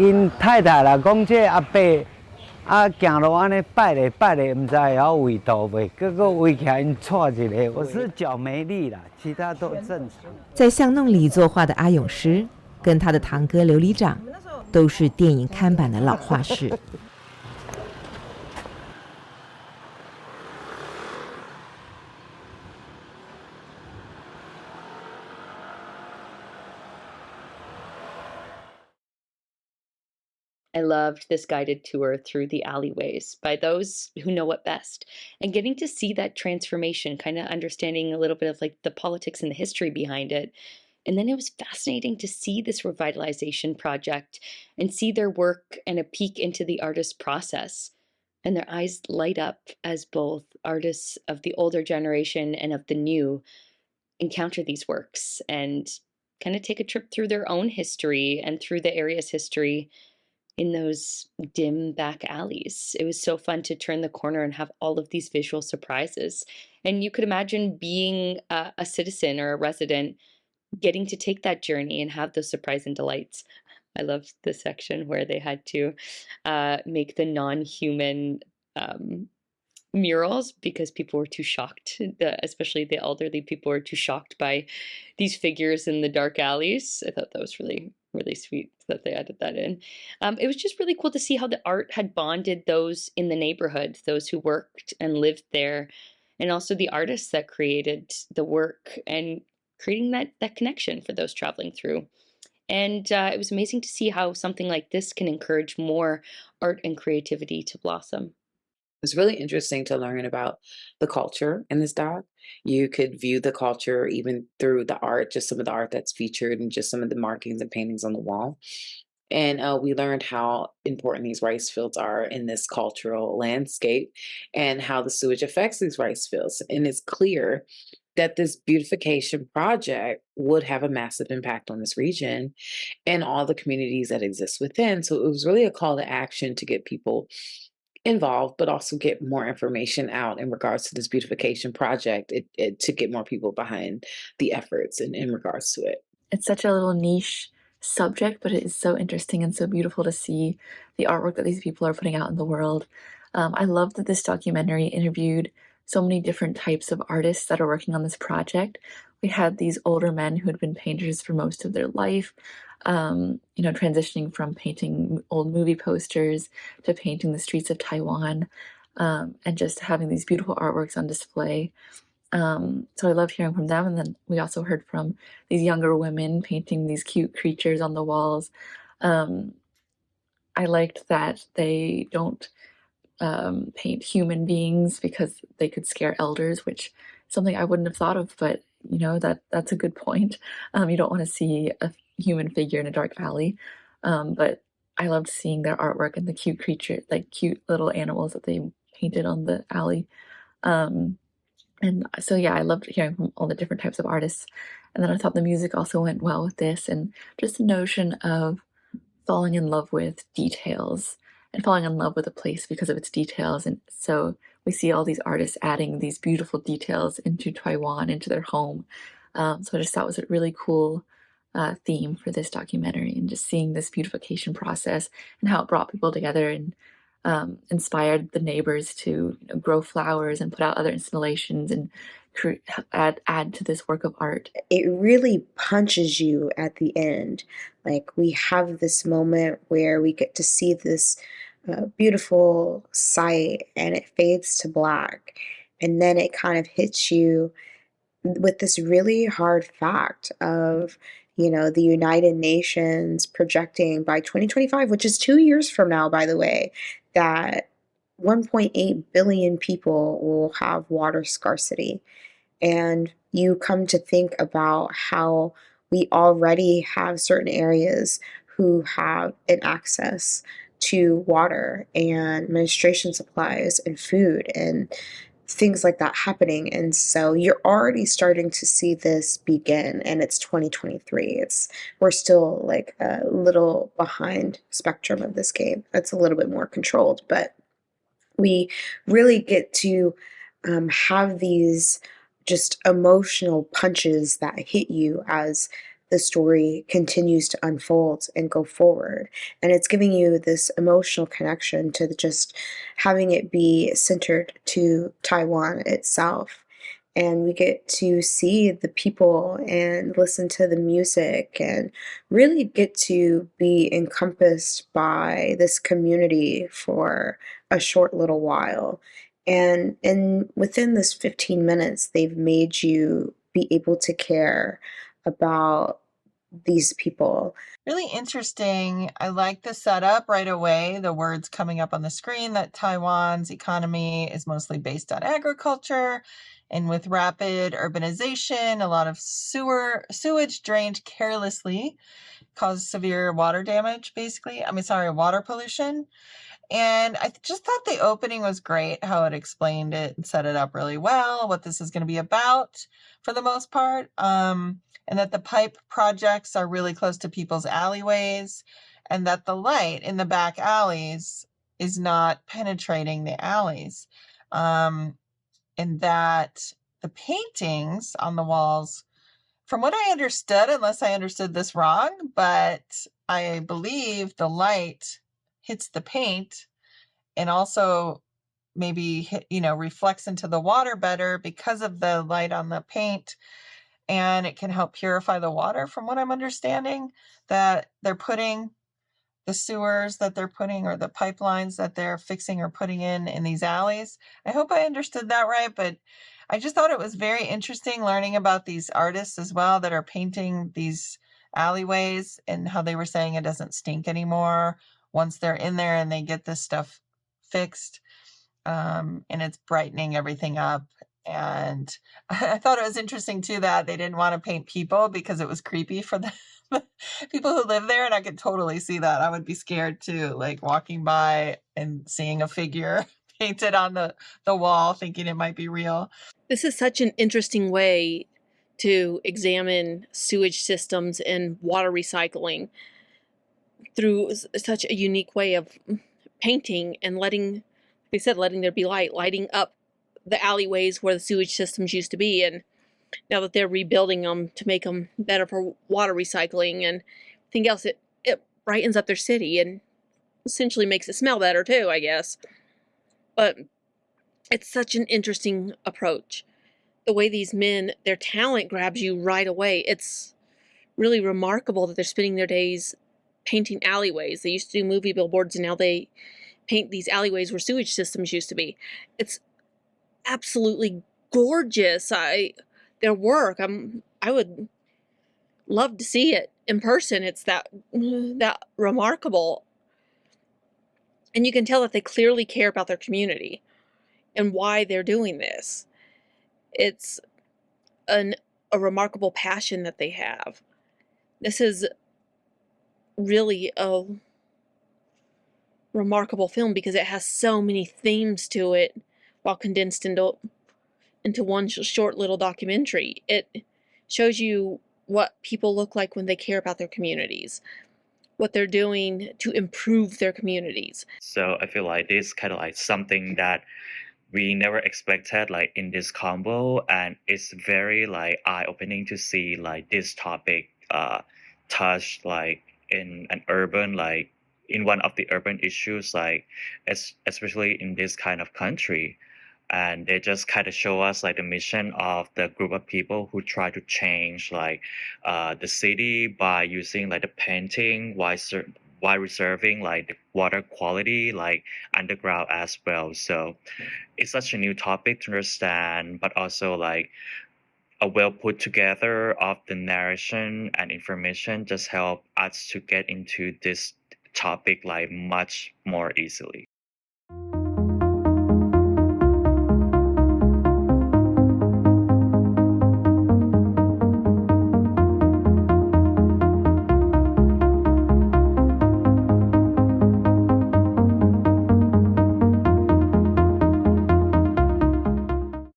因太太啦讲这阿伯行路安尼拜咧拜咧，唔知晓围倒未，结果围起来因错一个，我是脚没力啦，其他都正常。在巷弄里作画的阿勇师，跟他的堂哥琉璃长，都是电影看板的老画师。I loved this guided tour through the alleyways by those who know it best, and getting to see that transformation, kind of understanding a little bit of like the politics and the history behind it. And then it was fascinating to see this revitalization project and see their work and a peek into the artist's process. And their eyes light up as both artists of the older generation and of the new encounter these works and kind of take a trip through their own history and through the area's history in those dim back alleys. It was so fun to turn the corner and have all of these visual surprises. And you could imagine being a citizen or a resident getting to take that journey and have those surprise and delights. I loved the section where they had to make the non-human murals because people were too shocked, especially the elderly people were too shocked by these figures in the dark alleys. I thought that was really, really sweet that they added that in. It was just really cool to see how the art had bonded those in the neighborhood, those who worked and lived there, and also the artists that created the work and creating that connection for those traveling through. And it was amazing to see how something like this can encourage more art and creativity to blossom. It's really interesting to learn about the culture in this doc. You could view the culture even through the art, just some of the art that's featured and just some of the markings and paintings on the wall. And we learned how important these rice fields are in this cultural landscape and how the sewage affects these rice fields. And it's clear that this beautification project would have a massive impact on this region and all the communities that exist within. So it was really a call to action to get people involved, but also get more information out in regards to this beautification project to get more people behind the efforts in regards to it. It's such a little niche subject, but it is so interesting and so beautiful to see the artwork that these people are putting out in the world. I love that this documentary interviewed so many different types of artists that are working on this project. We had these older men who had been painters for most of their life, transitioning from painting old movie posters to painting the streets of Taiwan, and just having these beautiful artworks on display. So I love hearing from them. And then we also heard from these younger women painting these cute creatures on the walls. I liked that they don't paint human beings because they could scare elders, which is something I wouldn't have thought of, but that's a good point. You don't want to see a human figure in a dark alley. But I loved seeing their artwork and the cute creature, like cute little animals that they painted on the alley. And so, yeah, I loved hearing from all the different types of artists. And then I thought the music also went well with this, and just the notion of falling in love with details and falling in love with a place because of its details. And so we see all these artists adding these beautiful details into Taiwan, into their home. So I just thought it was a really cool theme for this documentary, and just seeing this beautification process and how it brought people together and inspired the neighbors to grow flowers and put out other installations and add to this work of art. It really punches you at the end. Like, we have this moment where we get to see this beautiful sight and it fades to black. And then it kind of hits you with this really hard fact of, the United Nations projecting by 2025, which is 2 years from now, by the way, that 1.8 billion people will have water scarcity. And you come to think about how we already have certain areas who have an access to water and menstruation supplies and food and things like that happening. And so you're already starting to see this begin, and it's 2023. We're still like a little behind spectrum of this game. It's a little bit more controlled, but we really get to have these just emotional punches that hit you as the story continues to unfold and go forward. And it's giving you this emotional connection to just having it be centered to Taiwan itself. And we get to see the people and listen to the music and really get to be encompassed by this community for a short little while. And within this 15 minutes, they've made you be able to care about these people. Really interesting. I like the setup right away. The words coming up on the screen that Taiwan's economy is mostly based on agriculture. And with rapid urbanization, a lot of sewage drained carelessly causes severe water damage, basically. Water pollution. And I just thought the opening was great, how it explained it and set it up really well, what this is going to be about for the most part. And that the pipe projects are really close to people's alleyways, and that the light in the back alleys is not penetrating the alleys. And that the paintings on the walls, from what I understood, unless I understood this wrong, but I believe the light hits the paint and also maybe reflects into the water better because of the light on the paint, and it can help purify the water, from what I'm understanding, that they're putting the sewers that they're putting, or the pipelines that they're fixing or putting in these alleys. I hope I understood that right, but I just thought it was very interesting learning about these artists as well that are painting these alleyways, and how they were saying it doesn't stink anymore once they're in there and they get this stuff fixed. And it's brightening everything up. And I thought it was interesting too that they didn't want to paint people because it was creepy for the people who live there, and I could totally see that. I would be scared too, like walking by and seeing a figure painted on the wall, thinking it might be real. This is such an interesting way to examine sewage systems and water recycling through such a unique way of painting and letting there be light, lighting up the alleyways where the sewage systems used to be, and now that they're rebuilding them to make them better for water recycling and everything else, it brightens up their city and essentially makes it smell better too, I guess. But it's such an interesting approach. The way these men, their talent grabs you right away. It's really remarkable that they're spending their days painting alleyways. They used to do movie billboards, and now they paint these alleyways where sewage systems used to be. It's absolutely gorgeous. Their work, I would love to see it in person. It's that remarkable. And you can tell that they clearly care about their community and why they're doing this. It's a remarkable passion that they have. This is really a remarkable film because it has so many themes to it while condensed into one short little documentary. It shows you what people look like when they care about their communities, what they're doing to improve their communities. So I feel like this kind of like something that we never expected like in this combo, and it's very like eye-opening to see like this topic touched like in an urban, like in one of the urban issues, like especially in this kind of country. And they just kind of show us like the mission of the group of people who try to change like the city by using like the painting while reserving like the water quality like underground as well. So it's such a new topic to understand, but also like a well put together of the narration and information just help us to get into this topic like much more easily.